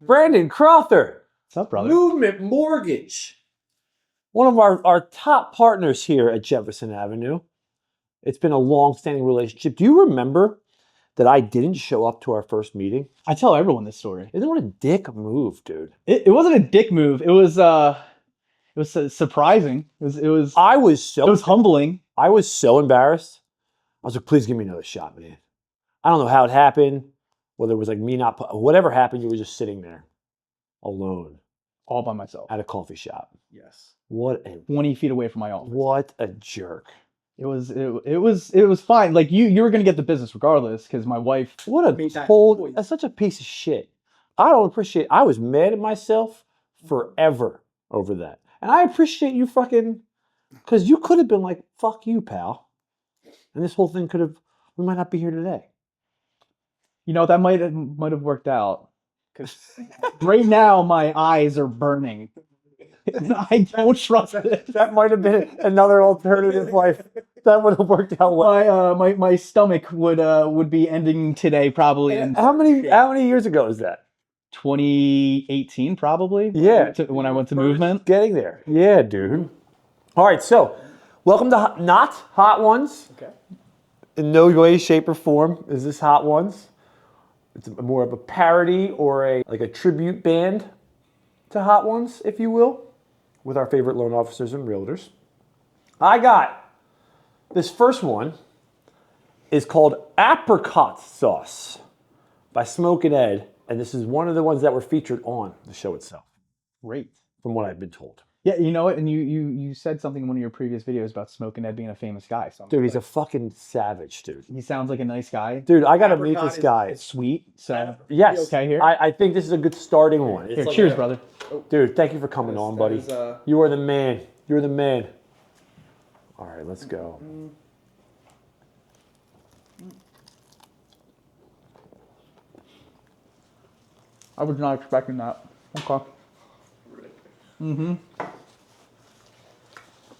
Brandon Crowther. What's up, brother? Movement Mortgage. One of our top partners here at Jefferson Avenue. It's been a long-standing relationship. Do you remember that I didn't show up to our first meeting? I tell everyone this story. Isn't it a dick move, dude? It wasn't a dick move. It was surprising. It was humbling. I was so embarrassed. I was like, please give me another shot, man. I don't know how it happened. Whether it was like me not, whatever happened, you were just sitting there alone. All by myself. At a coffee shop. Yes. 20 feet away from my office. What a jerk. It was fine. Like you were gonna get the business regardless, because my wife. That's such a piece of shit. I don't appreciate. I was mad at myself forever over that, and I appreciate you fucking, because you could have been like, "Fuck you, pal," and this whole thing could have. We might not be here today. You know, that might have worked out, because right now my eyes are burning. I don't trust it. That might have been another alternative life. That would have worked out well. My stomach would be ending today probably. How many years ago is that? 2018 probably. Yeah. When I went to Movement. Getting there. Yeah, dude. All right, so welcome to Not Hot Ones. Okay. In no way, shape, or form is this Hot Ones. It's more of a parody or a tribute band to Hot Ones, if you will, with our favorite loan officers and realtors. I got this first one is called Apricot Sauce by Smoke and Ed, and this is one of the ones that were featured on the show itself. Great. From what I've been told. Yeah, you know what? And you said something in one of your previous videos about Smoke and Ed being a famous guy. So dude, he's a fucking savage, dude. He sounds like a nice guy. Dude, I gotta meet this guy. It's sweet. So yes. Okay, here. I think this is a good starting one. Here, cheers, brother. Dude, thank you for coming on, buddy. You are the man. You're the man. All right, let's go. I was not expecting that. Okay. Mm-hmm.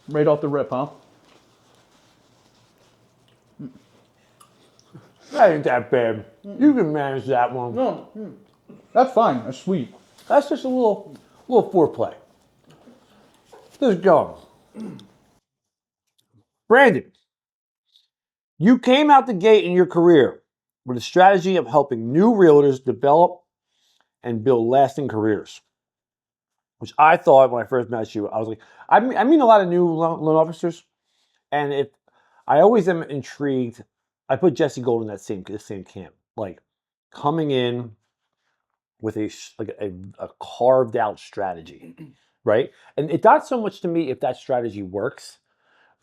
Right off the rip, huh? That ain't that bad. You can manage that one. No, that's fine. That's sweet. That's just a little foreplay. Let's go. Brandon, you came out the gate in your career with a strategy of helping new realtors develop and build lasting careers, which I thought when I first met you, I was like, I mean a lot of new loan officers, and if I always am intrigued. I put Jesse Gold in that same camp, like coming in with a carved out strategy, right? And it's not so much to me if that strategy works,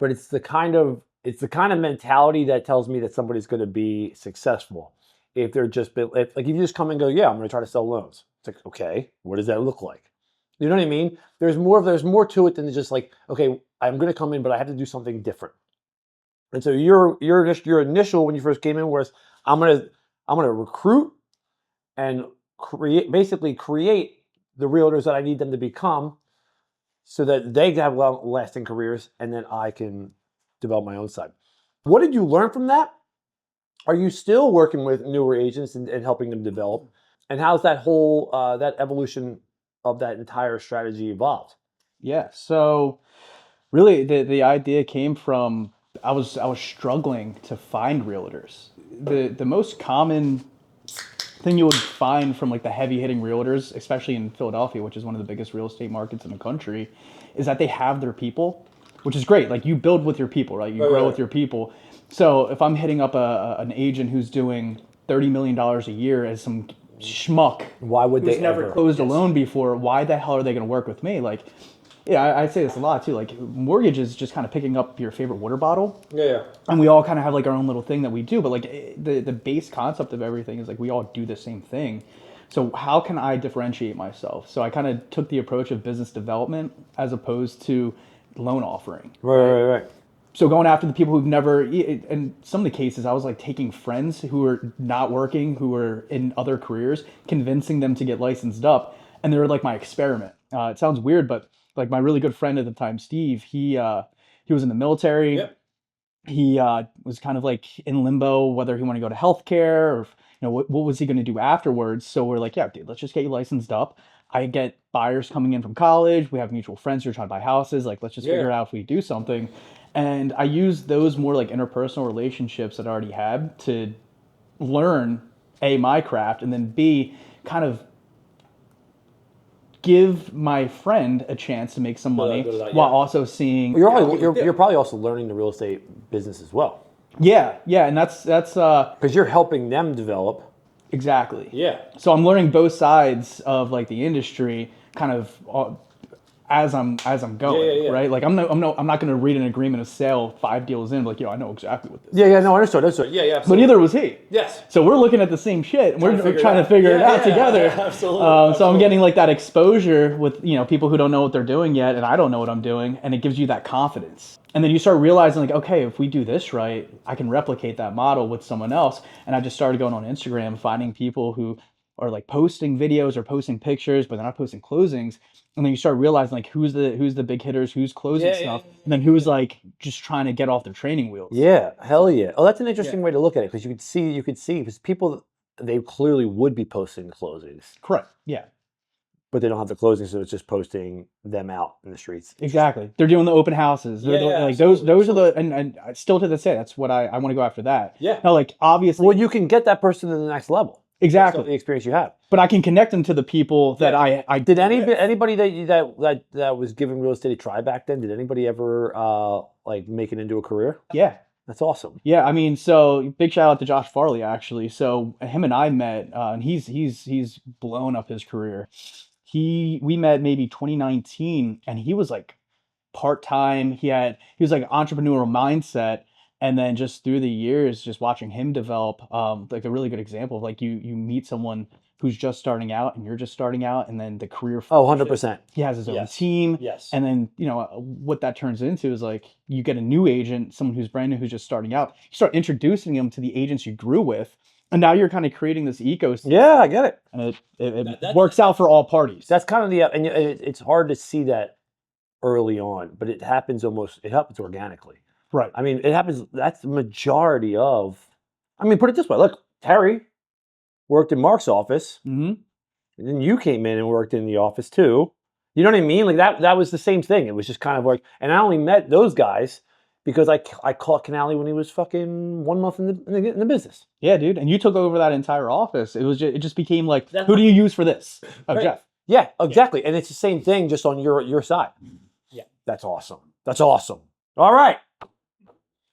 but it's the kind of mentality that tells me that somebody's going to be successful if they're if you just come and go, yeah, I'm going to try to sell loans. It's like, okay, what does that look like? You know what I mean? There's more to it than just like, okay, I'm going to come in, but I have to do something different. And so your initial when you first came in was I'm gonna recruit and create the realtors that I need them to become, so that they have lasting careers, and then I can develop my own side. What did you learn from that? Are you still working with newer agents and helping them develop? And how's that whole that evolution of that entire strategy evolved? Yeah. So really, the idea came from. I was struggling to find realtors. The most common thing you would find from like the heavy hitting realtors, especially in Philadelphia, which is one of the biggest real estate markets in the country, is that they have their people, which is great. Like you build with your people, right? You grow with your people. So if I'm hitting up an agent who's doing $30 million a year as some schmuck, why would they never closed a loan before? Why the hell are they going to work with me? Like. Yeah, I say this a lot too. Like mortgage is just kind of picking up your favorite water bottle. Yeah. And we all kind of have like our own little thing that we do, but like the base concept of everything is like we all do the same thing. So how can I differentiate myself? So I kind of took the approach of business development as opposed to loan offering. Right. So going after the people who've never, in some of the cases, I was like taking friends who were not working, who were in other careers, convincing them to get licensed up, and they were like my experiment. It sounds weird, but like my really good friend at the time, Steve, he was in the military. Yep. He was kind of like in limbo whether he wanted to go to healthcare or what was he going to do afterwards? So we're like, yeah, dude, let's just get you licensed up. I get buyers coming in from college. We have mutual friends who are trying to buy houses. Like, let's just figure out if we do something. And I use those more like interpersonal relationships that I already had to learn my craft, and then B, kind of give my friend a chance to make some money while also seeing. You're probably also learning the real estate business as well. Yeah, and that's because you're helping them develop. Exactly. Yeah. So I'm learning both sides of like the industry, kind of as I'm going, right? Like I'm not going to read an agreement of sale 5 deals in, like, I know exactly what this. Yeah, no, understood. Yeah, absolutely. But neither was he. Yes. So we're looking at the same shit, and we're trying to figure it out together. Absolutely. So I'm getting like that exposure with people who don't know what they're doing yet, and I don't know what I'm doing, and it gives you that confidence. And then you start realizing, like, okay, if we do this right, I can replicate that model with someone else. And I just started going on Instagram, finding people who are like posting videos or posting pictures, but they're not posting closings. And then you start realizing, like, who's the big hitters, who's closing stuff, and then who's like just trying to get off their training wheels. Yeah, hell yeah. Oh, that's an interesting way to look at it, because you could see because people, they clearly would be posting closings. Correct. Yeah. But they don't have the closings, so it's just posting them out in the streets. Exactly. They're doing the open houses. Like those are the and still to this day, that's what I want to go after that. Yeah. Now, like, obviously, well, you can get that person to the next level. Exactly. That's the experience you have. But I can connect them to the people that I did. Anybody that was given real estate a try back then? Did anybody ever like make it into a career? Yeah. That's awesome. Yeah, I mean, so big shout out to Josh Farley, actually. So him and I met, and he's blown up his career. We met maybe 2019, and he was like part-time. He was like entrepreneurial mindset, and then just through the years, just watching him develop, like a really good example of, like, you meet someone who's just starting out and you're just starting out, and then the career. 100%. He has his own team. Yes. And then, what that turns into is, like, you get a new agent, someone who's brand new, who's just starting out. You start introducing them to the agents you grew with, and now you're kind of creating this ecosystem. Yeah, I get it. And it works out for all parties. That's kind of and it's hard to see that early on, but it happens organically. Right. I mean, it happens. That's the majority of. I mean, put it this way. Look, Terry worked in Mark's office, and then you came in and worked in the office too. You know what I mean? Like that was the same thing. It was just kind of like, and I only met those guys because I caught Canali when he was fucking 1 month in the business. Yeah, dude. And you took over that entire office. It just became like, who do you use for this? Oh, right. Jeff. Yeah, exactly. Yeah. And it's the same thing, just on your side. Yeah, that's awesome. That's awesome. All right.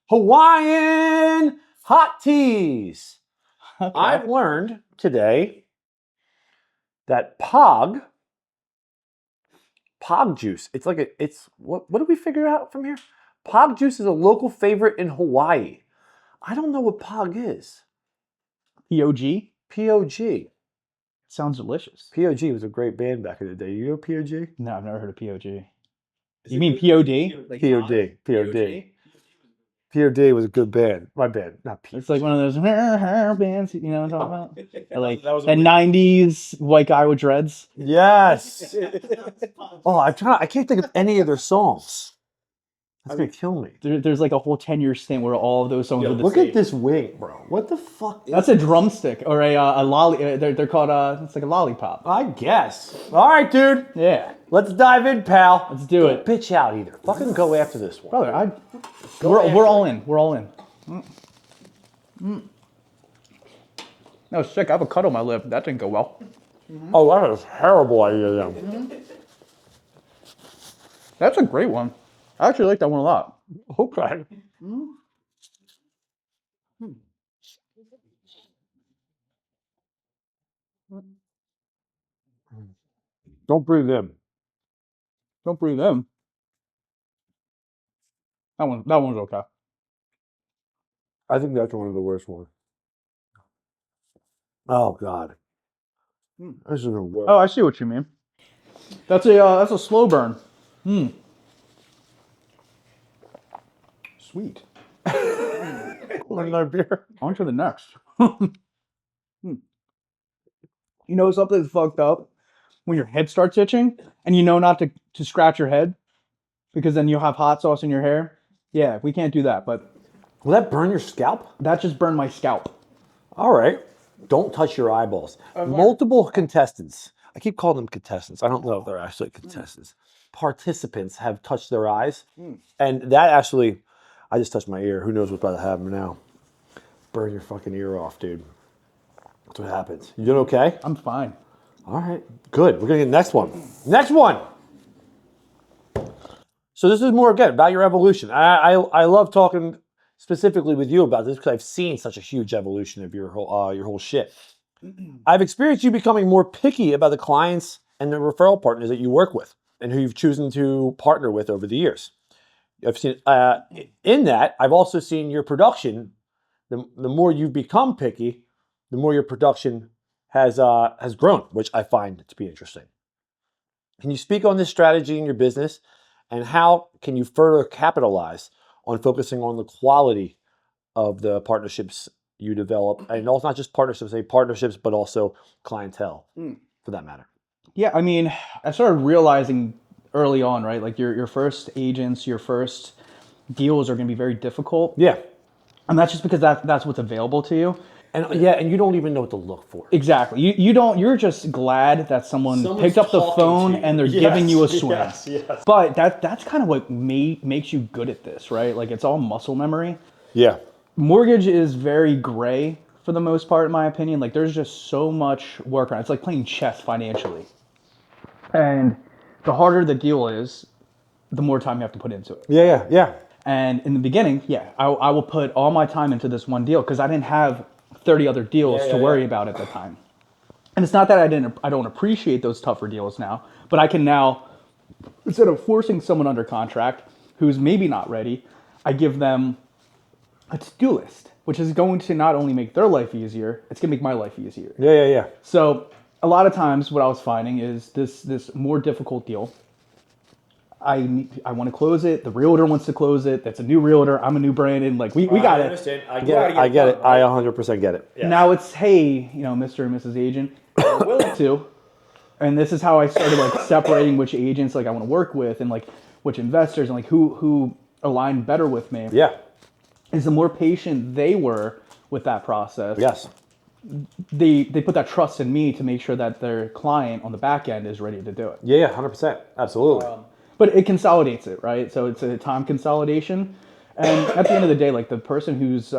Hawaiian hot teas. Okay. I've learned today that Pog juice. It's like what did we figure out from here? Pog juice is a local favorite in Hawaii. I don't know what Pog is. POG? POG. Sounds delicious. POG was a great band back in the day. You know POG? No, I've never heard of POG. You mean POD? Like POD. POD. POD was a good band. My band, not POD. It's like one of those bands, you know what I'm talking about? Like the 90s white guy with dreads. Yes. I can't think of any of their songs. That's going to kill me. There's like a whole 10-year stint where all of those songs were the look same. At this wing, bro. What the fuck is That's a drumstick or a lolly. They're called, it's like a lollipop. I guess. All right, dude. Yeah. Let's dive in, pal. Let's do it. Don't bitch out either. Fucking go after this one. Brother, we're all in. We're all in. No, sick. I have a cut on my lip. That didn't go well. Mm-hmm. Oh, that was a terrible idea then. Mm-hmm. That's a great one. I actually like that one a lot. Okay. Don't breathe in. Don't breathe in. That one's okay. I think that's one of the worst ones. Oh God. This is the worst. Oh, I see what you mean. That's a slow burn. Sweet. Another beer. On to the next. You know something's fucked up? When your head starts itching and you know not to scratch your head because then you'll have hot sauce in your hair. Yeah, we can't do that, but... Will that burn your scalp? That just burned my scalp. All right. Don't touch your eyeballs. Multiple contestants. I keep calling them contestants. I don't know if they're actually contestants. Participants have touched their eyes. And that actually, I just touched my ear. Who knows what's about to happen now? Burn your fucking ear off, dude. That's what happens. You doing okay? I'm fine. All right, good. We're going to get the next one. Next one. So this is more, again, about your evolution. I love talking specifically with you about this because I've seen such a huge evolution of your whole shit. I've experienced you becoming more picky about the clients and the referral partners that you work with and who you've chosen to partner with over the years. I've seen in that. I've also seen your production. The more you've become picky, the more your production has grown, which I find to be interesting. Can you speak on this strategy in your business, and how can you further capitalize on focusing on the quality of the partnerships you develop, and also not just partnerships, but also clientele, for that matter? Yeah, I mean, I started realizing early on, right? Like your first agents, your first deals are going to be very difficult. Yeah, And that's just because that's what's available to you. and you don't even know what to look for. Exactly. You don't. You're just glad that someone's picked up the talking phone to you. and they're Yes, giving you a swing. yes. But that's kind of what makes you good at this, right? Like it's all muscle memory. Yeah, Mortgage is very gray for the most part, in my opinion. Like there's just so much work around. It's like playing chess financially. And the harder the deal is, the more time you have to put into it. yeah. And in the beginning, I will put all my time into this one deal because I didn't have 30 other deals to worry about at the time. And it's not that I don't appreciate those tougher deals now, but I can now, instead of forcing someone under contract who's maybe not ready, I give them a to-do list, which is going to not only make their life easier, it's going to make my life easier. Yeah. So a lot of times what I was finding is this more difficult deal. I want to close it. The realtor wants to close it. That's a new realtor. I'm a new Brandon. Like we got I it. understand. I get it. I 100% get it. Yeah. Now it's, hey, Mr. and Mrs. Agent, I'm willing to. And this is how I started like separating which agents like I want to work with and like which investors and like who align better with me. Yeah. Is the more patient they were with that process. Yes. They put that trust in me to make sure that their client on the back end is ready to do it. Yeah. 100%. Absolutely. But it consolidates it, right? So it's a time consolidation. And at the end of the day, like the person who's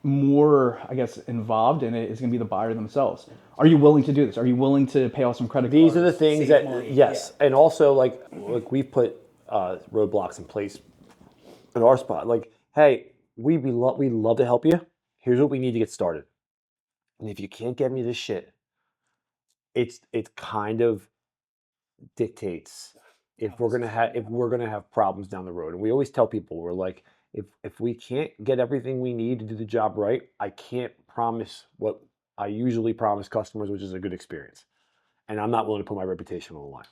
more, I guess, involved in it is going to be the buyer themselves. Are you willing to do this? Are you willing to pay off some credit cards? These are the things that money. Yes, yeah. And also like we put roadblocks in place in our spot. Like, hey, we love to help you. Here's what we need to get started. And if you can't get me this shit, it kind of dictates if we're gonna have problems down the road. And we always tell people, we're like, if we can't get everything we need to do the job right, I can't promise what I usually promise customers, which is a good experience. And I'm not willing to put my reputation on the line.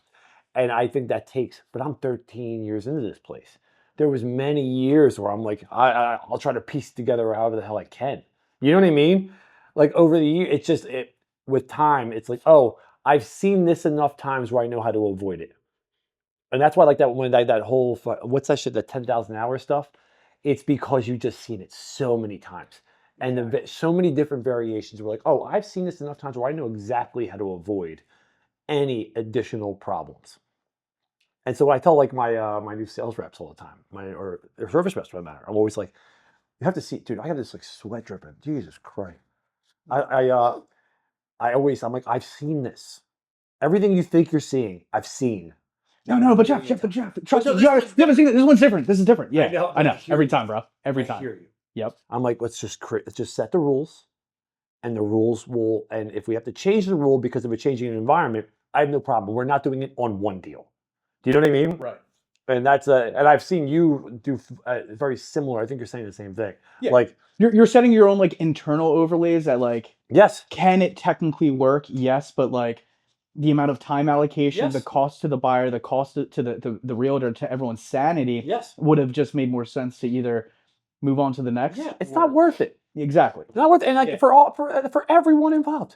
And I think that takes, but I'm 13 years into this place. There was many years where I'm like, I'll try to piece together however the hell I can. You know what I mean? Like over the year, it's just, with time, it's like, oh, I've seen this enough times where I know how to avoid it. And that's why I like that when that whole, what's that shit, the 10,000 hour stuff? It's because you've just seen it so many times. And so many different variations. We're like, oh, I've seen this enough times where I know exactly how to avoid any additional problems. And so I tell like my new sales reps all the time, or service reps for that matter. I'm always like, you have to see, dude, I have this like sweat dripping. Jesus Christ. I'm like, I've seen this. Everything you think you're seeing, I've seen. No, but Jeff, trust me, you haven't seen it. This one's different. This is different. Yeah, I know. Every time, bro. Every time. I hear you. Yep. I'm like, let's just set the rules, and the rules will. And if we have to change the rule because of a changing environment, I have no problem. We're not doing it on one deal. Do you know what I mean? Right. And and I've seen you do very similar. I think you're saying the same thing. Yeah. Like you're setting your own like internal overlays that like. Yes. Can it technically work? Yes, but like. The amount of time allocation, yes. The cost to the buyer, the cost to the realtor, to everyone's sanity, yes. Would have just made more sense to either move on to the next. Yeah, it's not worth it. Exactly. It's not worth it. And like for everyone involved.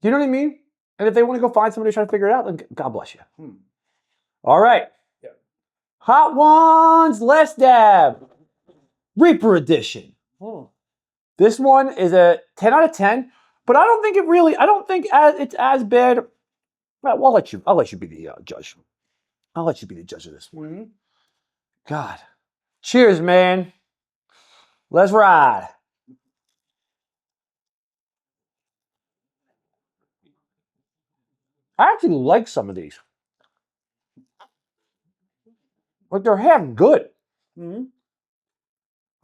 Do you know what I mean? And if they want to go find somebody to try to figure it out, then God bless you. All right. Yeah. Hot Ones, Less Dab. Reaper Edition. This one is a 10 out of 10, but I don't think it's as bad. Well, I'll let you be the judge. I'll let you be the judge of this one. God. Cheers, man. Let's ride. I actually like some of these. But they're half good. Mm-hmm.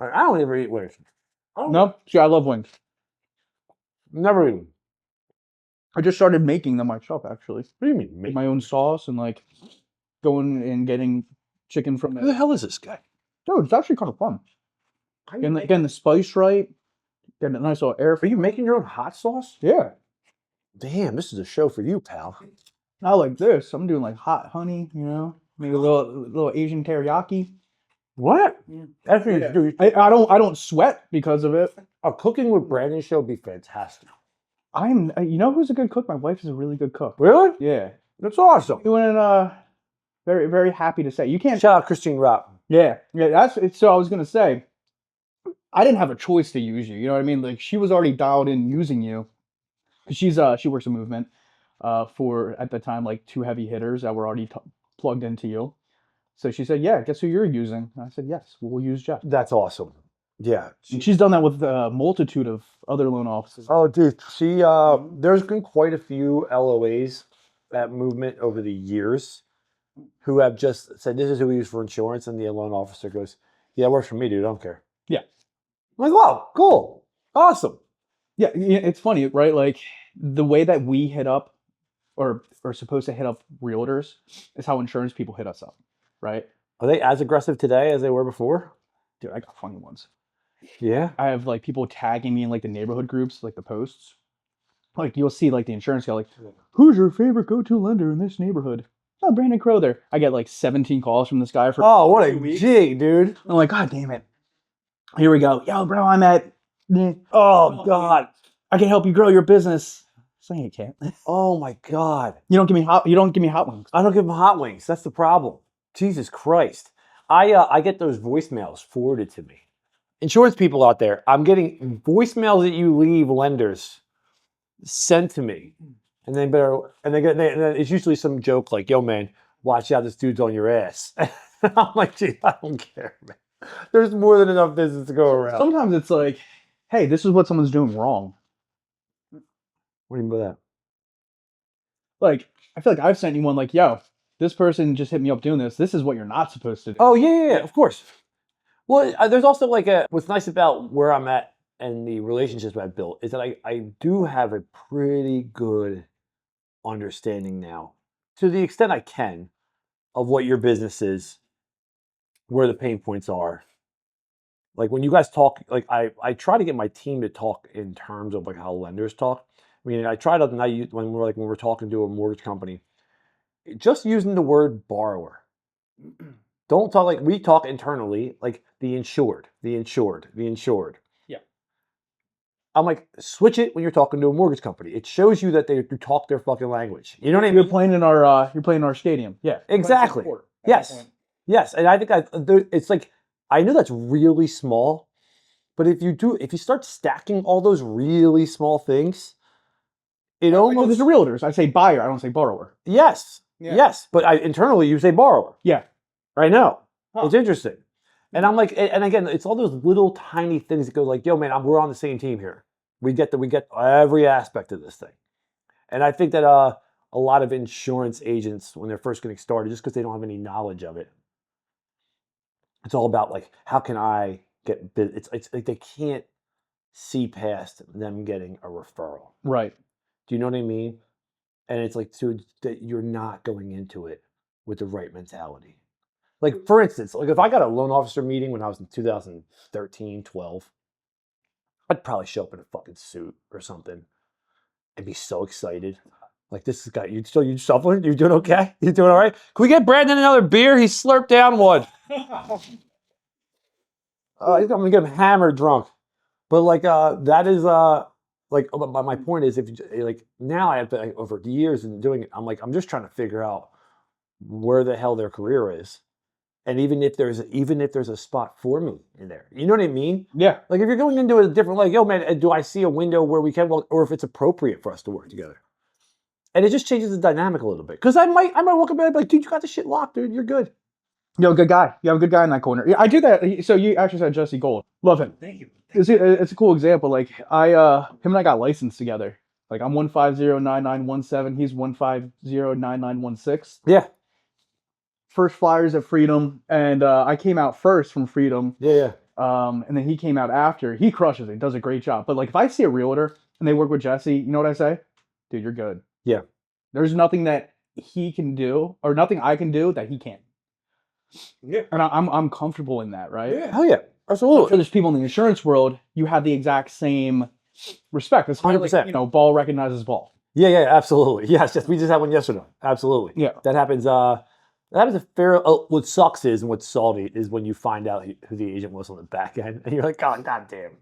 I don't ever eat wings. No, see, I love wings. Never eat them. I just started making them myself, actually. What do you mean? Make my own sauce and like going and getting chicken from Who the it. hell is this guy? Dude, it's actually kind of fun. Getting the spice right, getting a nice little air. Are you making your own hot sauce? Yeah. Damn, this is a show for you, pal. Not like this. I'm doing like hot honey, maybe a little Asian teriyaki. What? Yeah. That's what Yeah. you do. I don't sweat because of it. A cooking with Brandon show would be fantastic. You know who's a good cook? My wife is a really good cook. Really? Yeah. That's awesome. And very, very happy to say. You can't. Shout out Christine Rock. Yeah. So I was gonna say, I didn't have a choice to use you. You know what I mean? Like she was already dialed in using you. She works a movement for at the time like 2 heavy hitters that were already plugged into you. So she said, "Yeah, guess who you're using?" And I said, "Yes, we'll use Jeff." That's awesome. Yeah. And she's done that with a multitude of other loan officers. Oh, dude. There's been quite a few LOAs at Movement over the years who have just said, this is who we use for insurance. And the loan officer goes, yeah, it works for me, dude. I don't care. Yeah. I'm like, wow, cool. Awesome. Yeah, it's funny, right? Like the way that we hit up or are supposed to hit up realtors is how insurance people hit us up, right? Are they as aggressive today as they were before? Dude, I got funny ones. Yeah. I have like people tagging me in like the neighborhood groups, like the posts. Like you'll see like the insurance guy, like, who's your favorite go-to lender in this neighborhood? Oh, Brandon Crowther. I get like 17 calls from this guy for What 2 a weeks. G, dude. I'm like, God damn it. Here we go. Yo, bro, I'm at. Oh, God. I can help you grow your business. Saying you can't. Oh, my God. You don't give me hot wings. I don't give them hot wings. That's the problem. Jesus Christ. I get those voicemails forwarded to me. Insurance people out there, I'm getting voicemails that you leave lenders sent to me. And then it's usually some joke like, yo, man, watch out, this dude's on your ass. I'm like, gee, I don't care, man. There's more than enough business to go around. Sometimes it's like, hey, this is what someone's doing wrong. What do you mean by that? Like, I feel like I've sent you one like, yo, this person just hit me up doing this. This is what you're not supposed to do. Oh, yeah, of course. Well, there's also like what's nice about where I'm at and the relationships I've built is that I do have a pretty good understanding now, to the extent I can, of what your business is, where the pain points are. Like when you guys talk, like I try to get my team to talk in terms of like how lenders talk. I mean, I try to not use when we're talking to a mortgage company, just using the word borrower. Don't talk like we talk internally, like the insured, the insured, the insured. Yeah. I'm like, switch it when you're talking to a mortgage company. It shows you that they talk their fucking language. You know what I mean? You're playing in our stadium. Yeah. Exactly. Yes. Yes. And I think it's like, I know that's really small, but if you start stacking all those really small things, it almost. There's the realtors. I say buyer. I don't say borrower. Yes. Yeah. Yes. But internally you say borrower. Yeah. I know. Huh. It's interesting. And I'm like, and again, it's all those little tiny things that go like, yo, man, we're on the same team here. We get every aspect of this thing. And I think that a lot of insurance agents, when they're first getting started, just because they don't have any knowledge of it, it's all about like, how can I get, it's like they can't see past them getting a referral. Right. Do you know what I mean? And it's like, that you're not going into it with the right mentality. Like, for instance, like if I got a loan officer meeting when I was in 2013, 12, I'd probably show up in a fucking suit or something and be so excited. Like, this guy, you shuffling? You doing okay? You doing all right? Can we get Brandon another beer? He slurped down one. I'm gonna get him hammered drunk. But like, that is like, my point is, if you like now, I have to, over the years and doing it, I'm just trying to figure out where the hell their career is. And even if there's a spot for me in there, you know what I mean? Yeah. Like if you're going into a different, like, yo, man, do I see a window where we can, or if it's appropriate for us to work together? And it just changes the dynamic a little bit. Because I might walk up and be like, dude, you got the shit locked, dude. You're good. You have a good guy. You have a good guy in that corner. Yeah, I do that. So you actually said Jesse Gold. Love him. Thank you. It's a cool example. Like him and I got licensed together. Like I'm 1509917. He's 1509916. Yeah. First Flyers at Freedom, and I came out first from Freedom. Yeah. And then he came out after. He crushes it. Does a great job. But like if I see a realtor and they work with Jesse, you know what I say? Dude, you're good. Yeah. There's nothing that he can do or nothing I can do that he can't. Yeah. And I'm comfortable in that, right? Yeah. Hell yeah. I'm Absolutely. sure there's people in the insurance world, you have the exact same respect. It's 100%. like, ball recognizes ball. Yeah. Absolutely. Yes. We just had one yesterday. Absolutely. Yeah. That happens. That happens a fair. What sucks is, and what's salty is when you find out who the agent was on the back end, and you're like, God damn,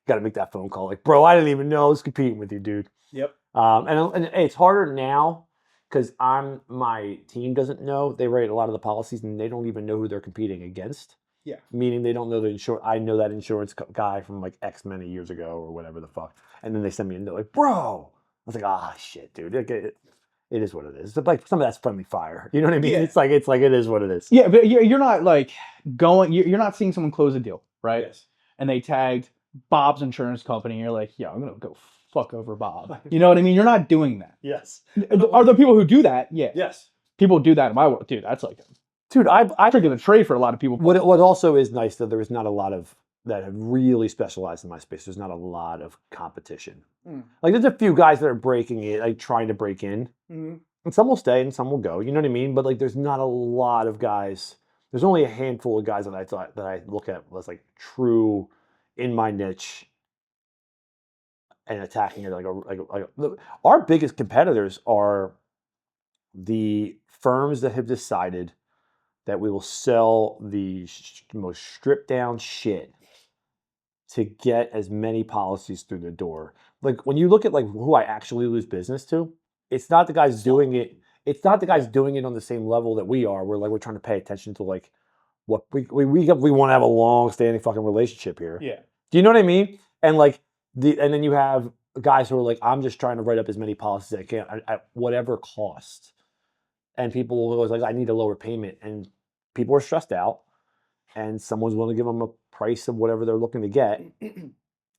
got to make that phone call. Like, bro, I didn't even know I was competing with you, dude. Yep. And it's harder now because my team doesn't know. They write a lot of the policies, and they don't even know who they're competing against. Yeah. Meaning they don't know the insurance. I know that insurance guy from like X many years ago or whatever the fuck. And then they send me a note like, bro. I was like, ah, shit, dude. It is what it is. It's like some of that's friendly fire. You know what I mean? Yeah. It's like it is what it is. Yeah, but you're not like you're not seeing someone close a deal, right? Yes. And they tagged Bob's insurance company, and you're like, yeah, I'm gonna go fuck over Bob. You know what I mean? You're not doing that. Yes. Are there people who do that? Yeah. Yes. People do that in my world, dude. That's like Dude, I tricking the trade for a lot of people. what also is nice that there is not a lot of that have really specialized in my space. There's not a lot of competition. Like there's a few guys that are breaking it, like trying to break in. Mm-hmm. And some will stay and some will go. You know what I mean? But like there's not a lot of guys. There's only a handful of guys that I look at as like true in my niche and attacking it like our biggest competitors are the firms that have decided that we will sell the most stripped down shit to get as many policies through the door. Like when you look at like who I actually lose business to, it's not the guys doing it. It's not the guys doing it on the same level that we are. We're trying to pay attention to like what we want to have a long standing fucking relationship here. Yeah. Do you know what I mean? And like and then you have guys who are like, I'm just trying to write up as many policies as I can at whatever cost. And people will always like, I need a lower payment. And people are stressed out. And someone's willing to give them a price of whatever they're looking to get.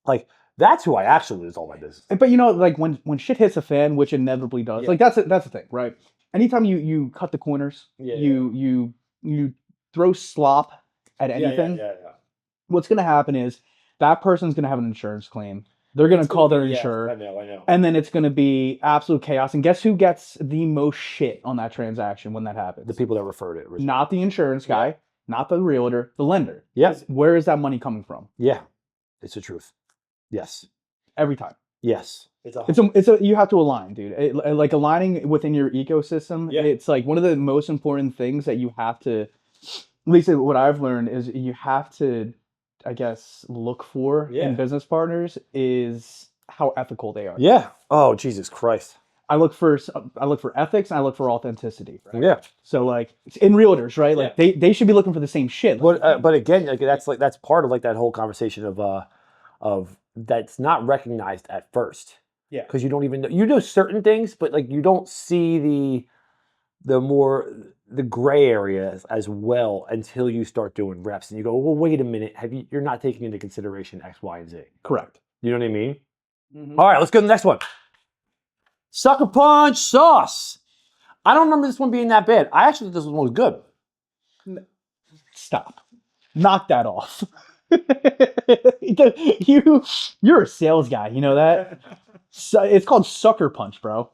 Like, that's who I actually lose all my business. But like when shit hits a fan, which inevitably does, like that's the thing, right? Anytime you cut the corners, you throw slop at anything, what's gonna happen is that person's gonna have an insurance claim. They're gonna call their insurer. I know. And then it's gonna be absolute chaos. And guess who gets the most shit on that transaction when that happens? The people that referred it. Not the insurance guy, not the realtor, the lender. Yeah. Where is that money coming from? Yeah. It's the truth. Yes. Every time. Yes. You have to align, dude. Like aligning within your ecosystem. Yeah. It's like one of the most important things that you have to, at least what I've learned is you have to, I guess, look for in business partners is how ethical they are. Yeah. Oh, Jesus Christ. I look for ethics and I look for authenticity. Right? Yeah. So like in realtors, right? Like they should be looking for the same shit. But again, like that's part of like that whole conversation of that's not recognized at first. Yeah. Because you don't even know, you know certain things, but like you don't see the gray areas as well until you start doing reps and you go, well, wait a minute, you're not taking into consideration X, Y, and Z. Correct. You know what I mean? Mm-hmm. All right, let's go to the next one. Sucker Punch Sauce. I don't remember this one being that bad. I actually thought this one was good. Stop. Knock that off. You're a sales guy, you know that? So it's called Sucker Punch, bro.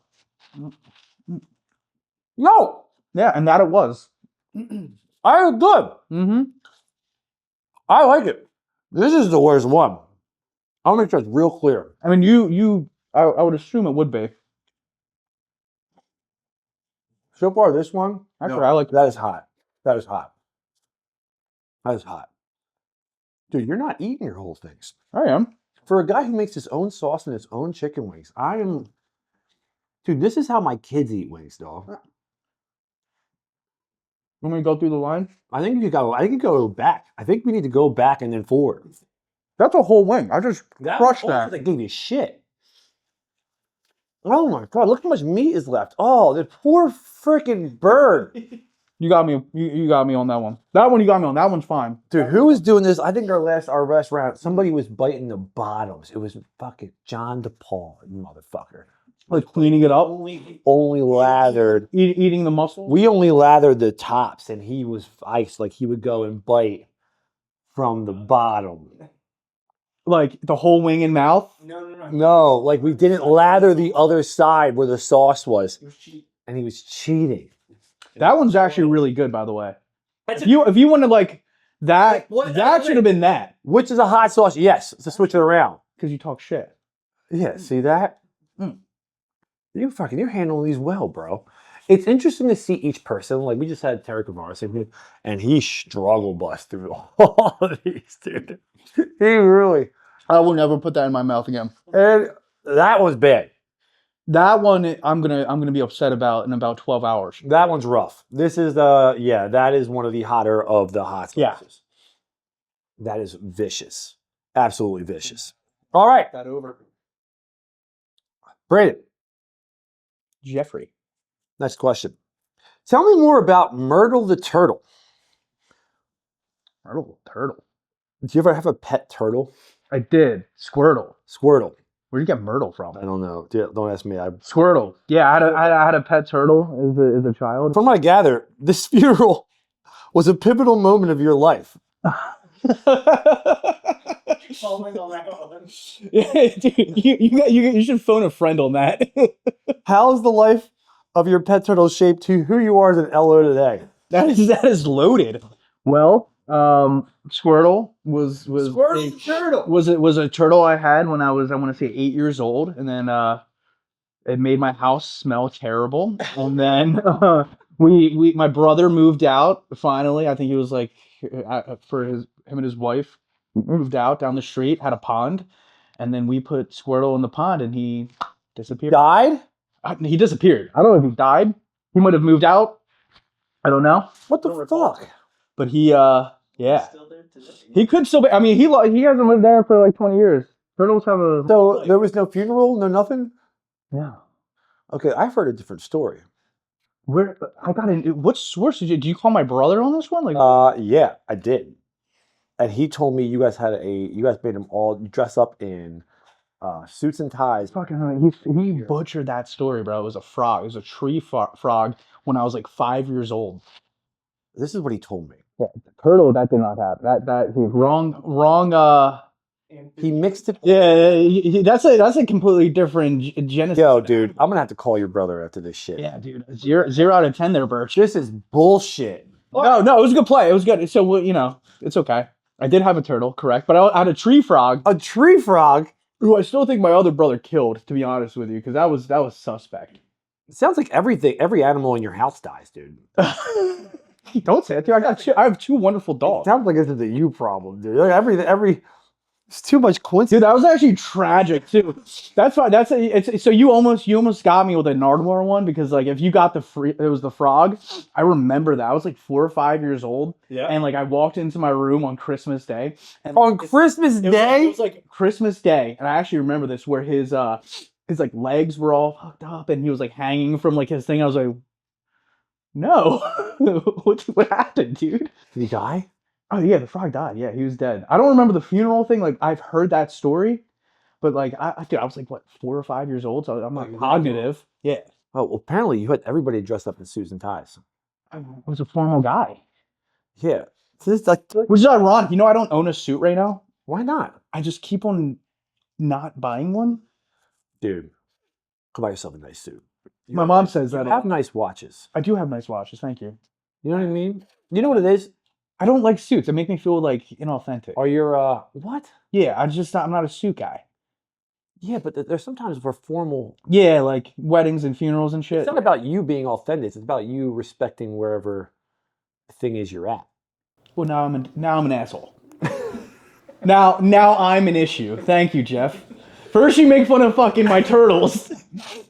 No. Yeah, and that it was. I was good. Mm-hmm. I like it. This is the worst one. I want to make sure it's real clear. I mean, I would assume it would be. So far, this one, Actually, I like that is hot. That is hot. That is hot. Dude, you're not eating your whole things. I am. For a guy who makes his own sauce and his own chicken wings, I am... Dude, this is how my kids eat wings, dog. When we go through the line? I think you go back. I think we need to go back and then forward. That's a whole wing. I just crushed that. They gave you shit. Oh my god! Look how much meat is left. Oh, the poor freaking bird. You got me. You got me on that one. That one you got me on. That one's fine. Dude, who was doing this? I think our last round, somebody was biting the bottoms. It was fucking John DePaul, motherfucker. Like cleaning it up. Only lathered. Eating the muscle. We only lathered the tops, and he was iced. Like he would go and bite from the bottom. Like the whole wing and mouth. No, like we didn't lather the other side where the sauce was, and he was cheating. That one's actually really good, by the way. If you want to like that, that should have been that. Which is a hot sauce? Yes, to switch it around. Because you talk shit. Yeah, see that? You're handling these well, bro. It's interesting to see each person. Like we just had Terry Kavaris in here, and he struggle bust through all of these, dude. He really. I will never put that in my mouth again. And that one's bad. That one I'm gonna be upset about in about 12 hours. That one's rough. This is that is one of the hotter of the hot sauces. Yeah. That is vicious. Absolutely vicious. All right. That over. Brandon. Jeffrey. Next question. Tell me more about Myrtle the turtle. Myrtle the turtle. Did you ever have a pet turtle? I did. Squirtle. Squirtle. Where'd you get Myrtle from? I don't know. Don't ask me. Squirtle. Yeah, I had a pet turtle as a child. From what I gather, this funeral was a pivotal moment of your life. Following on that one. Yeah, dude, you should phone a friend on that. How's the life of your pet turtle shaped to who you are as an LO today? That is loaded. Well, Squirtle was a turtle I had when I was, I want to say 8 years old, and then it made my house smell terrible. And then my brother moved out finally. I think he was like for him and his wife moved out down the street, had a pond, and then we put Squirtle in the pond, and he disappeared. Died? He disappeared. I don't know if he died. He might have moved out. I don't know. What the fuck? But he, yeah. Still there today. He could still be. I mean, he hasn't lived there for like 20 years. Turtles have a. So there was no funeral, no nothing. Yeah. Okay, I've heard a different story. Where I got in. What source did you call my brother on this one? Like. Yeah, I did. And he told me you guys made them all dress up in suits and ties. Fucking, he butchered that story, bro. It was a frog. It was a tree frog when I was like 5 years old. This is what he told me. Yeah, the turtle that did not happen. That he wrong. He mixed it. Yeah, that's a completely different genesis. Yo, dude, I'm gonna have to call your brother after this shit. Yeah, dude, 0 out of 10 there, Birch. This is bullshit. No, it was a good play. It was good. So it's okay. I did have a turtle, correct, but I had a tree frog. A tree frog, who I still think my other brother killed. To be honest with you, because that was suspect. It sounds like every animal in your house dies, dude. Don't say it, dude. I have 2 wonderful dogs. It sounds like this is a you problem, dude. Like it's too much coincidence. Dude, that was actually tragic too. That's why. So you almost got me with a Nardwuar one, because like if you got it was the frog. I remember that I was like 4 or 5 years old. Yeah. And like I walked into my room on Christmas Day. And on Christmas Day? It was like Christmas Day, and I actually remember this, where his like legs were all fucked up, and he was like hanging from like his thing. I was like, no, what happened, dude? Did he die? Oh yeah, the frog died. Yeah, he was dead. I don't remember the funeral thing. Like I've heard that story, but like I was like what 4 or 5 years old, so I'm not cognitive. Yeah. Oh well, apparently you had everybody dressed up in suits and ties. I was a formal guy. Yeah. So this like, which is ironic. I don't own a suit right now. Why not? I just keep on not buying one. Dude, go buy yourself a nice suit. My mom says that. You have nice watches. I do have nice watches. Thank you. You know what I mean? You know what it is? I don't like suits. They make me feel like inauthentic. Or you're what? Yeah, I'm not a suit guy. Yeah, but there's sometimes for formal. Yeah, like weddings and funerals and shit. It's not about you being authentic. It's about you respecting wherever the thing is you're at. Well, now I'm an asshole. now I'm an issue. Thank you, Jeff. First you make fun of fucking my turtles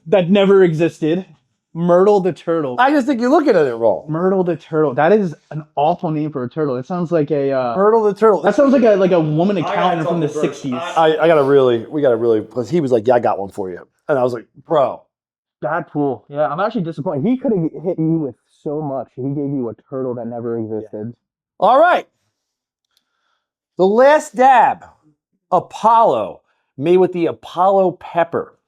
that never existed. Myrtle the turtle. I just think you're looking at it wrong. Myrtle the turtle. That is an awful name for a turtle. It sounds like a Myrtle the turtle. that sounds like a woman accountant from the 60s. We gotta really, because he was like, yeah, I got one for you. And I was like, bro. Deadpool. Yeah, I'm actually disappointed. He could have hit you with so much. He gave you a turtle that never existed. All right. The last dab, Apollo, made with the Apollo pepper.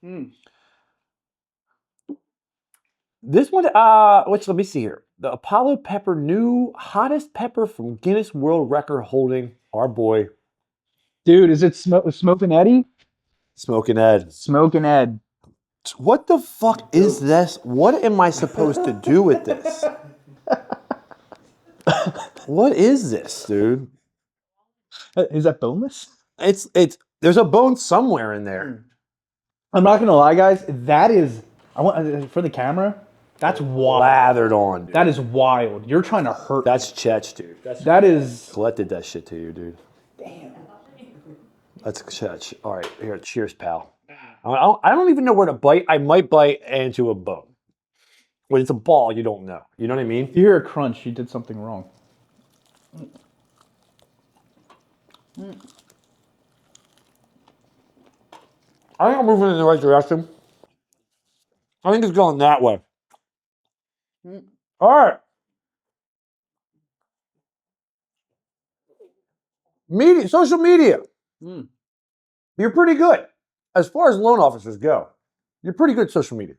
This one, let me see here. The Apollo pepper, new hottest pepper from Guinness World Record holding our boy. Dude, is it Smoking Eddie? Smoking Ed. Smoking Ed. What the fuck is this? What am I supposed to do with this? What is this, dude? Is that boneless? It's there's a bone somewhere in there. I'm not gonna lie, guys. That is, I want for the camera. That's wild. Lathered on. Dude. That is wild. You're trying to hurt. That's Chetch, dude. That is. Colette did that shit to you, dude. Damn. That's Chetch. All right, here, cheers, pal. I don't even know where to bite. I might bite into a bone. When it's a ball, you don't know. You know what I mean? If you hear a crunch, you did something wrong. I think I'm moving in the right direction. I think it's going that way. All right. Media, social media. You're pretty good. As far as loan officers go, you're pretty good at social media.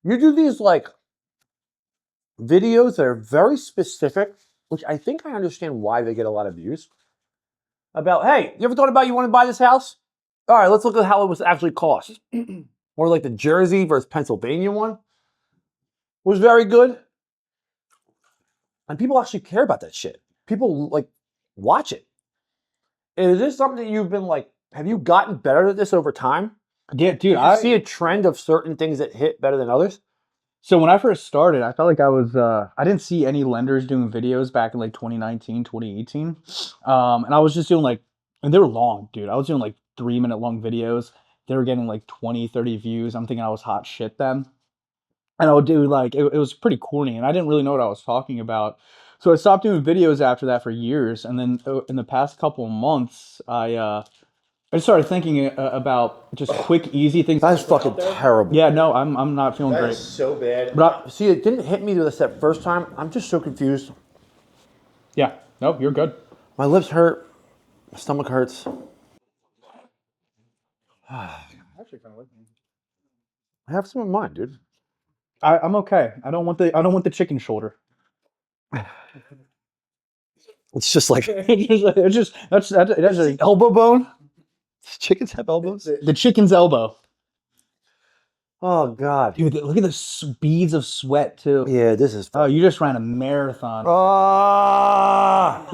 You do these like videos that are very specific, which I think I understand why they get a lot of views. About, hey, you ever thought about you want to buy this house? All right, let's look at how it was actually cost. Or like the Jersey versus Pennsylvania one was very good. And people actually care about that shit. People like watch it. Is this something that you've been like, have you gotten better at this over time? Yeah, dude. Do you see a trend of certain things that hit better than others? So when I first started, I felt like I was, I didn't see any lenders doing videos back in like 2019, 2018. And I was just doing like, and they were long, dude. I was doing like 3-minute long videos. They were getting like 20, 30 views. I'm thinking I was hot shit then. And I would do like, it was pretty corny and I didn't really know what I was talking about. So I stopped doing videos after that for years. And then in the past couple of months, I started thinking about just quick, easy things. That's fucking terrible. Yeah, no, I'm not feeling great. That's so bad. But see, it didn't hit me this that first time. I'm just so confused. Yeah, nope, you're good. My lips hurt. My stomach hurts. Actually, kind of like me. I have some in mind, dude. I'm okay. I don't want the chicken shoulder. It's just like it's just that's a, elbow bone. Chickens have elbows. the chicken's elbow. Oh God, Dude, look at the beads of sweat too. yeah, this is. Oh, you just ran a marathon. Ah!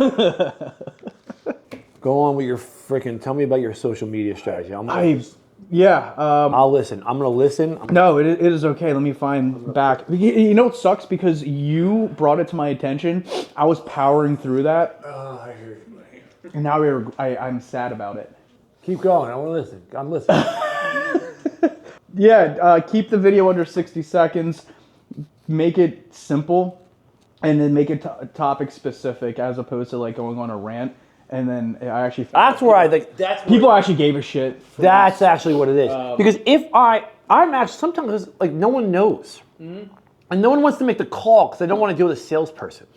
Go on with your freaking. Tell me about your social media strategy. I'll listen. I'm gonna listen. No, it is okay. Let me find back. You know what sucks? Because you brought it to my attention. I was powering through that. Oh, I hear you. And now I'm sad about it. Keep going. I want to listen. I'm listening. Yeah, keep the video under 60 seconds. Make it simple, and then make it topic specific as opposed to like going on a rant. And then I actually that's where I think people actually gave a shit. That's actually what it is. Because if I'm actually sometimes like no one knows, and no one wants to make the call because they don't want to deal with a salesperson,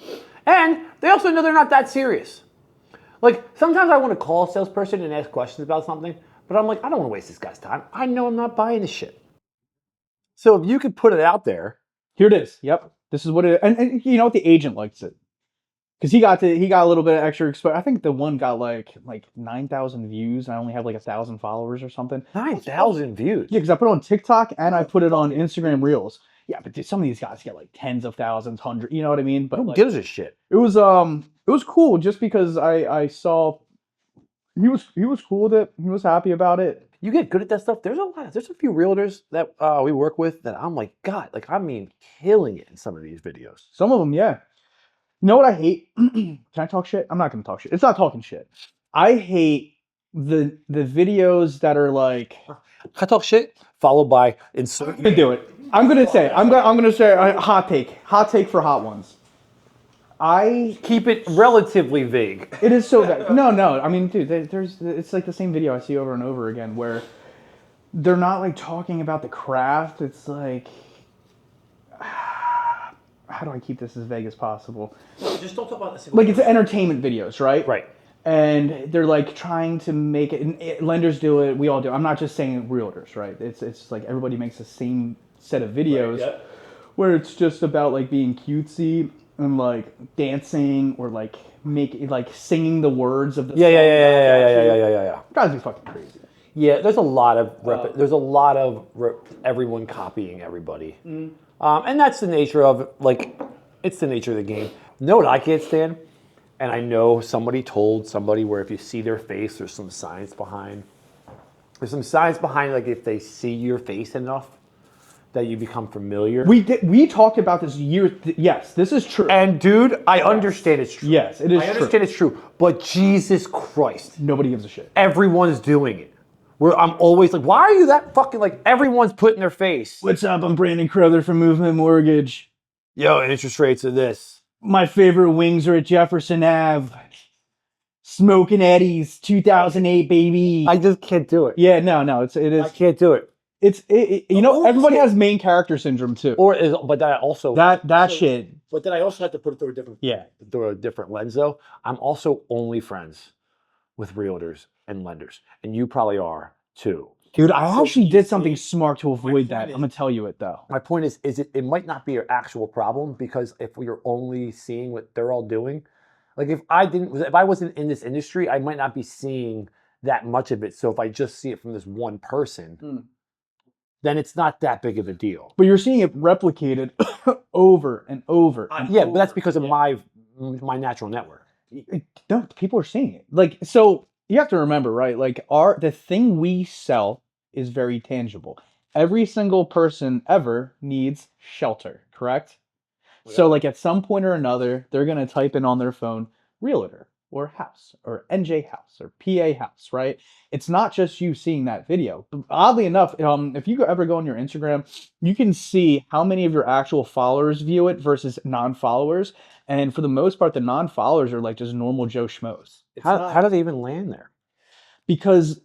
and they also know they're not that serious. Like sometimes I want to call a salesperson and ask questions about something, but I'm like I don't want to waste this guy's time. I know I'm not buying this shit. So if you could put it out there, here it is. Yep, this is what it. And you know what, the agent likes it. Because he got a little bit of extra exposure. I think the one got like 9,000 views. I only have like 1,000 followers or something. 9,000 views. Yeah, because I put it on TikTok and I put it on Instagram Reels. Yeah, but some of these guys get like tens of thousands, hundreds. You know what I mean? But who gives a shit? It was cool just because I saw he was cool with it. He was happy about it. You get good at that stuff. There's a few realtors that we work with that I'm like, God, like I mean, killing it in some of these videos. Some of them, yeah. You know what I hate? Can I talk shit? I'm not gonna talk shit. It's not talking shit. I hate the videos that are like, can I talk shit? Followed by insert. Do it. I'm gonna say a hot take for hot ones. Keep it relatively vague. It is so bad. No. I mean, dude, it's like the same video I see over and over again where they're not like talking about the craft. It's like, how do I keep this as vague as possible? Just don't talk about this. Like it's entertainment videos, right? Right. And they're like trying to make it, and lenders do it, we all do. I'm not just saying realtors, right? It's like everybody makes the same set of videos where it's just about like being cutesy and like dancing or like singing the words of the Yeah. It drives me fucking crazy. Yeah, there's a lot of everyone copying everybody, and that's the nature of it's the nature of the game. You know what I can't stand, and I know somebody told somebody where if you see their face, there's some science behind. There's some science behind like if they see your face enough, that you become familiar. We talked about this years. Yes, this is true. And dude, I understand it's true. Yes, it is. I understand it's true, but Jesus Christ, nobody gives a shit. Everyone's doing it. Where I'm always like, why are you that fucking like? Everyone's putting their face. What's up? I'm Brandon Crowther from Movement Mortgage. Yo, interest rates are this. My favorite wings are at Jefferson Ave. Smoking Eddie's 2008, baby. I just can't do it. Yeah, no, it is. I can't do it. Everybody has main character syndrome too. But that also shit. But then I also have to put it through a different lens though. I'm also only friends with realtors and lenders, and you probably are too. Dude, I actually did something smart to avoid that. I'm gonna tell you it though. My point is it might not be your actual problem because if you're only seeing what they're all doing, like if I wasn't in this industry, I might not be seeing that much of it. So if I just see it from this one person, then it's not that big of a deal. But you're seeing it replicated over and over. But that's because of my natural network. No, people are seeing it. Like, so you have to remember, right? Like the thing we sell is very tangible. Every single person ever needs shelter, correct? Okay. So like at some point or another, they're going to type in on their phone, realtor or house or NJ house or PA house, right? It's not just you seeing that video. Oddly enough, if you ever go on your Instagram, you can see how many of your actual followers view it versus non-followers. And for the most part, the non-followers are like just normal Joe Schmoes. How do they even land there? Because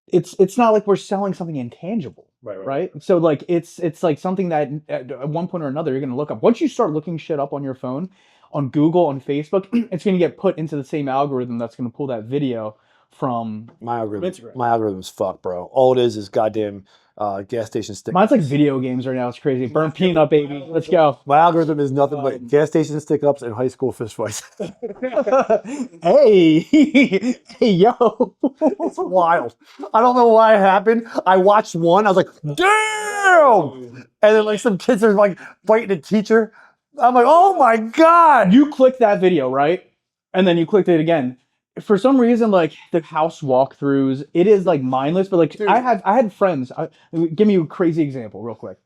it's not like we're selling something intangible, right? So like it's like something that at one point or another you're gonna look up. Once you start looking shit up on your phone, on Google, on Facebook, it's gonna get put into the same algorithm that's gonna pull that video from my algorithm. Instagram. My algorithm's fucked, bro. All it is goddamn gas station stick. Mine's like video games right now. It's crazy. Burn peanut, baby. Let's go. My algorithm is nothing but gas station stick-ups and high school fist fights. Hey, hey, yo. It's wild. I don't know why it happened. I watched one. I was like, damn! And then like some kids are like fighting a teacher. I'm like, oh my God. You clicked that video, right? And then you clicked it again. For some reason, like the house walkthroughs, it is like mindless. But like, dude, I had friends. Give me a crazy example, real quick.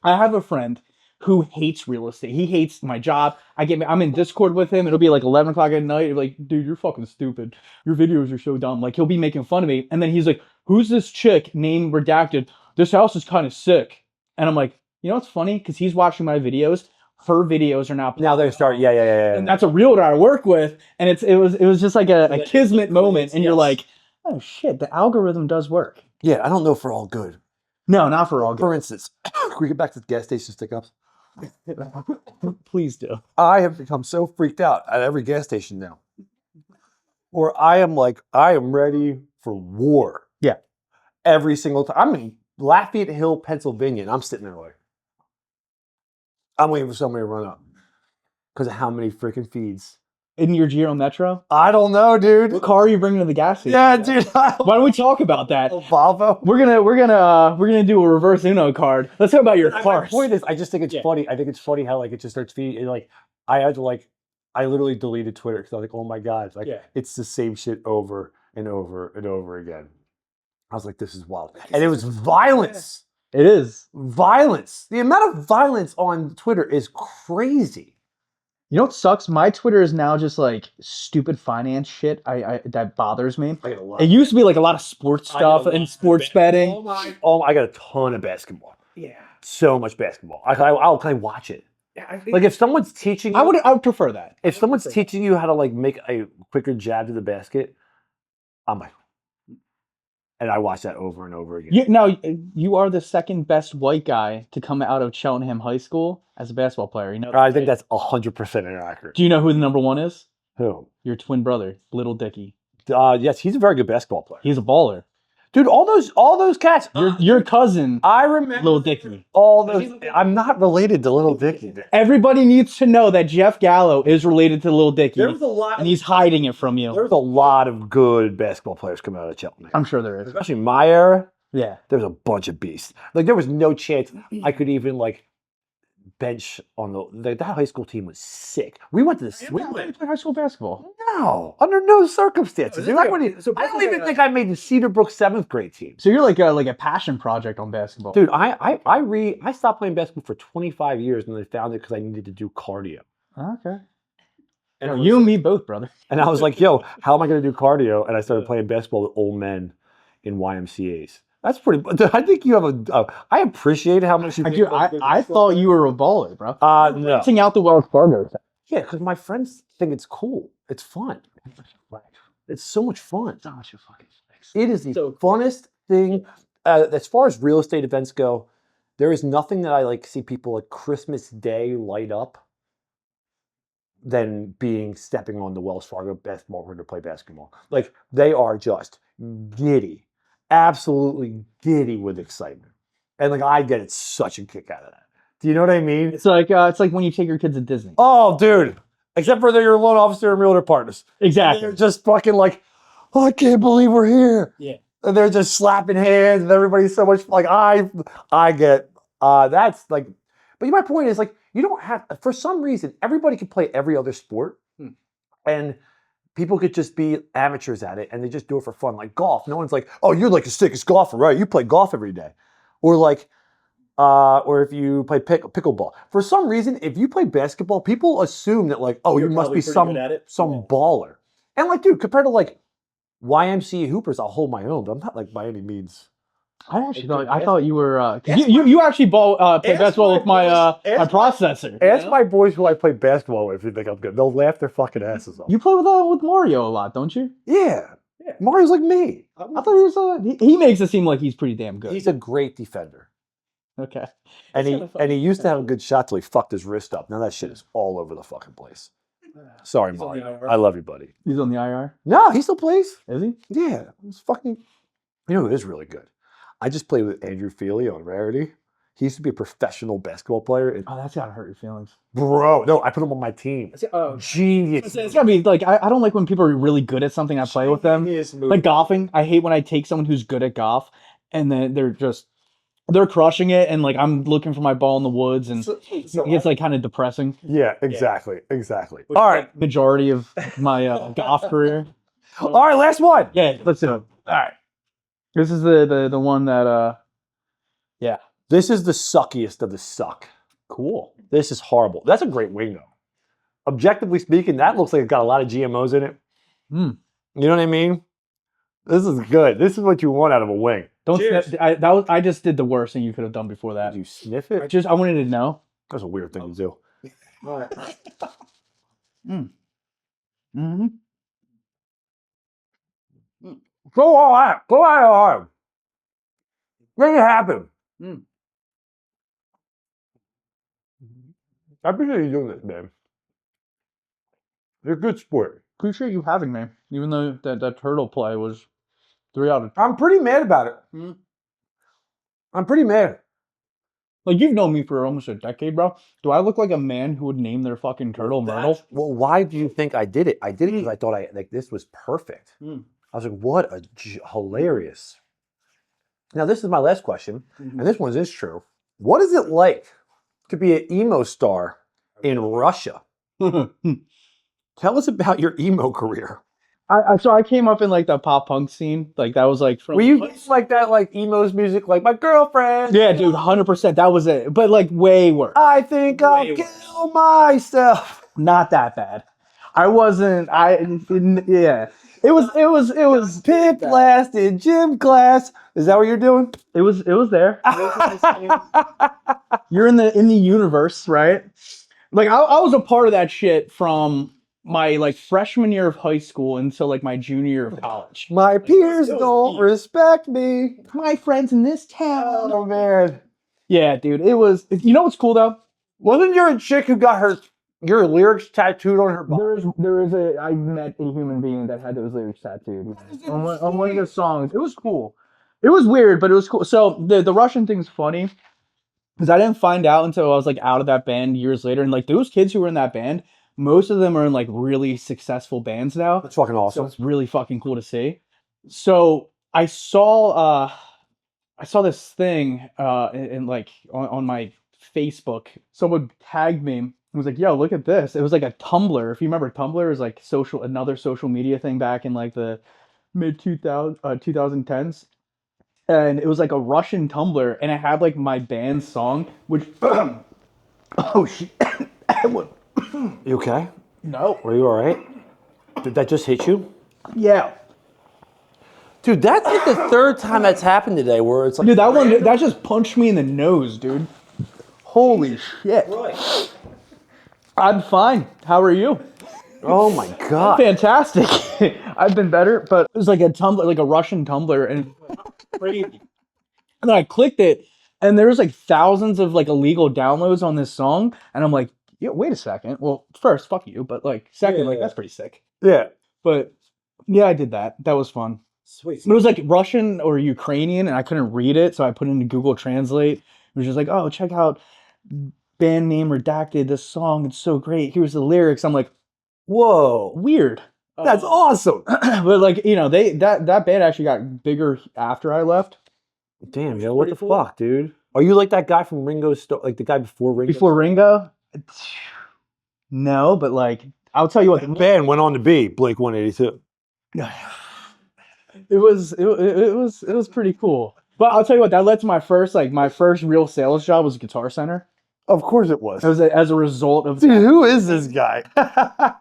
I have a friend who hates real estate. He hates my job. I'm in Discord with him. It'll be like 11 o'clock at night. He'll be like, dude, you're fucking stupid. Your videos are so dumb. Like he'll be making fun of me, and then he's like, who's this chick named Redacted? This house is kind of sick. And I'm like, you know what's funny? Because he's watching my videos. Her videos are now they start yeah. And that's a realtor I work with, and it was just like a kismet moment, and you're like, oh shit, the algorithm does work. Yeah, I don't know for all good. No, not for all good. For instance, can we get back to the gas station stick-ups? Please do. I have become so freaked out at every gas station now, or I am ready for war. Yeah, every single time. I'm in Lafayette Hill, Pennsylvania, and I'm sitting there like, I'm waiting for somebody to run up because of how many freaking feeds. In your Giro Metro? I don't know, dude. What car are you bringing to the gas station? Yeah, dude. Why don't we talk about that? Volvo. We're gonna do a reverse Uno card. Let's talk about your cars. My point is, I just think it's funny. I think it's funny how like it just starts feeding. Like I literally deleted Twitter because I was like, oh my God, it's the same shit over and over and over again. I was like, this is wild, and it was violence. It is. Violence. The amount of violence on Twitter is crazy. You know what sucks? My Twitter is now just like stupid finance shit. That bothers me. It used to be like a lot of sports stuff and sports betting. I got a ton of basketball. Yeah. so much basketball. I'll watch it. Yeah, I think Like if someone's teaching you, I would prefer that. if someone's teaching you how to like make a quicker jab to the basket, I'm like, and I watch that over and over again. You are the second best white guy to come out of Cheltenham High School as a basketball player. You know, I think that's 100% inaccurate. Do you know who the number one is? Who? Your twin brother, Little Dicky. Yes, he's a very good basketball player. He's a baller. Dude, all those cats. Your cousin, I remember Little Dicky. all those. I'm not related to Little Dicky. Everybody needs to know that Jeff Gallo is related to Little Dicky, there was a lot. and he's hiding it from you. There's a lot of good basketball players coming out of Cheltenham. I'm sure there is. Especially in my era, Yeah. there's a bunch of beasts. Like there was no chance I could even like bench on that high school team was sick. We went to the You play high school basketball. No, under no circumstances. Oh, Dude, I don't even think I made the Cedarbrook 7th grade team. So you're like a passion project on basketball. Dude, I stopped playing basketball for 25 years and I found it because I needed to do cardio. Okay. And You and me both, brother. And I was like, yo, how am I going to do cardio? And I started playing basketball with old men in YMCAs. That's pretty. I think you have I appreciate how much you. I thought you were a baller, bro. No. Renting out the Wells Fargo. Yeah, because my friends think it's cool. It's fun. It's so much fun. It's not much of fucking flex. It is the funnest thing. As far as real estate events go, there is nothing that I like see people at Christmas Day light up than stepping on the Wells Fargo basketball court to play basketball. Like they are just giddy, absolutely giddy with excitement, and like I get such a kick out of that. Do you know what I mean? It's like when you take your kids to Disney. Oh, dude. Except for they're your loan officer and realtor partners. Exactly. They're just fucking like, oh, I can't believe we're here. Yeah. And they're just slapping hands and everybody's so much like I get that's like, but my point is like you don't have, for some reason everybody can play every other sport and people could just be amateurs at it and they just do it for fun. Like golf, no one's like, oh, you're like the sickest golfer, right? You play golf every day. Or like or if you play pickleball. For some reason, if you play basketball, people assume that like, oh, you must be some baller. And like, dude, compared to like YMCA hoopers, I'll hold my own, but I'm not like by any means. I thought you were you actually play basketball with my my processor. Ask my boys who I play basketball with if you think I'm good. They'll laugh their fucking asses off. You play with Mario a lot, don't you? Yeah. Mario's like me. I thought he makes it seem like he's pretty damn good. He's a great defender. Okay. And he used to have a good shot till he fucked his wrist up. Now that shit is all over the fucking place. Sorry, Mario. I love you, buddy. He's on the IR? No, he still plays. Is he? Yeah. It's fucking. You know who is really good? I just played with Andrew Feely on Rarity. He used to be a professional basketball player. Oh, that's gotta hurt your feelings. Bro, no, I put him on my team. Genius. It's gotta be like I don't like when people are really good at something I play with them. Like golfing. I hate when I take someone who's good at golf and then they're crushing it and like I'm looking for my ball in the woods and it's like kind of depressing. Yeah, exactly. All right. Majority of my golf career. All right, last one. Yeah, let's do it. All right. This is the one that yeah. This is the suckiest of the suck. Cool. This is horrible. That's a great wing though. Objectively speaking, that looks like it's got a lot of GMOs in it. You know what I mean? This is good. This is what you want out of a wing. Don't sniff. I just did the worst thing you could have done before that. Did you sniff it? I wanted to know. That's a weird thing to do. All right. Mm-hmm. Go all out. Go out hard. Make it happen. I appreciate you doing this, man. You're a good sport. Appreciate you having me, even though that turtle play was 3 out of 10. I'm pretty mad about it. I'm pretty mad. Like, you've known me for almost a decade, bro. Do I look like a man who would name their fucking turtle Myrtle? Well, why do you think I did it? I did it because I thought this was perfect. I was like, what a hilarious. Now, this is my last question, and this one is true. What is it like to be an emo star in Russia? Tell us about your emo career. So I came up in like the pop punk scene. Like that was like from. Were you like that, like emo's music, like my girlfriend? Yeah, dude, 100%. That was it. But like way worse. I think I'll kill myself. Not that bad. I wasn't. Yeah. It was Pit blast in gym class. Is that what you're doing? It was there. You're in the universe, right? Like I was a part of that shit from my like freshman year of high school until like my junior year of college. My peers don't respect me. My friends in this town. Oh man. Yeah, dude. It was. You know what's cool though? Wasn't there a chick who got your lyrics tattooed on her body? I met a human being that had those lyrics tattooed on one of the songs. It was cool. It was weird, but it was cool. So the Russian thing's funny because I didn't find out until I was like out of that band years later, and like those kids who were in that band, most of them are in like really successful bands now. That's fucking So awesome. it's really fucking cool to see. So I saw this thing in like on my Facebook. Someone tagged me and was like, "Yo, look at this." It was like a Tumblr. If you remember, Tumblr was like another social media thing back in like the mid 2010s. And it was like a Russian Tumblr, and it had like my band's song, which oh shit. You okay? No. Were you all right? Did that just hit you? Yeah. Dude, that's like the third time that's happened today where it's like... Dude, that just punched me in the nose, dude. Holy shit. Right. I'm fine. How are you? Oh my God. Fantastic. I've been better, but it was like a Tumblr, like a Russian Tumblr, and Crazy. then I clicked it, and there was like thousands of like illegal downloads on this song, and I'm like, yeah, wait a second. Well, first, fuck you, but like second, like that's pretty sick. Yeah. But yeah, I did that. That was fun. Sweet. It was like Russian or Ukrainian, and I couldn't read it, so I put it into Google Translate. It was just like, oh, check out band name redacted. This song, it's so great. Here's the lyrics. I'm like, Whoa. weird. That's awesome. But like, you know, that band actually got bigger after I left. Damn, yo, what the fuck, dude? Are you like that guy from Ringo's, like the guy before Ringo? Before Ringo? No, but like, I'll tell you what. That band went on to be Blink 182. It was pretty cool. But I'll tell you what, that led to my first real sales job was Guitar Center. Of course it was. It was as a result of Dude, who is this guy?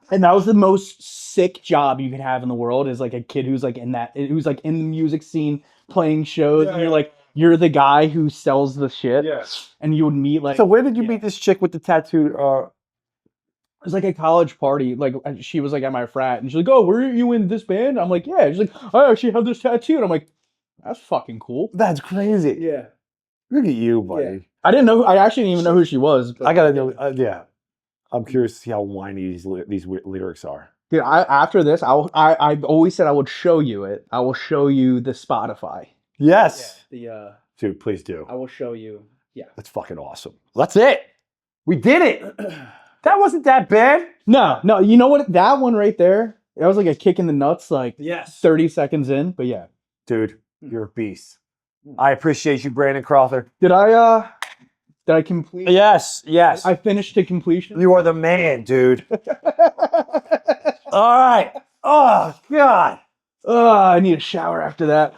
and that was the most sick job you could have in the world is like a kid who's like in the music scene playing shows and you're like you're the guy who sells the shit. Yes. And you would meet like So where did you meet this chick with the tattoo? it was like a college party. Like she was like at my frat and she's like, "Oh, were you in this band?" I'm like, "Yeah." She's like, "I actually have this tattoo." And I'm like, "That's fucking cool." That's crazy. Yeah. Look at you, buddy. Yeah. I actually didn't even know who she was. But, I gotta know. Yeah, I'm curious to see how whiny these lyrics are. dude, after this, I always said I would show you it. I will show you the Spotify. Yes, The dude, please do. I will show you. Yeah. That's fucking awesome. That's it. We did it. That wasn't that bad. No, you know what? That one right there, that was like a kick in the nuts, like Yes. 30 seconds in. But yeah. Dude, you're a beast. I appreciate you, Brandon Crowther. Did I complete? Yes. I finished to completion. You are the man, dude. All right. Oh, God. Oh, I need a shower after that.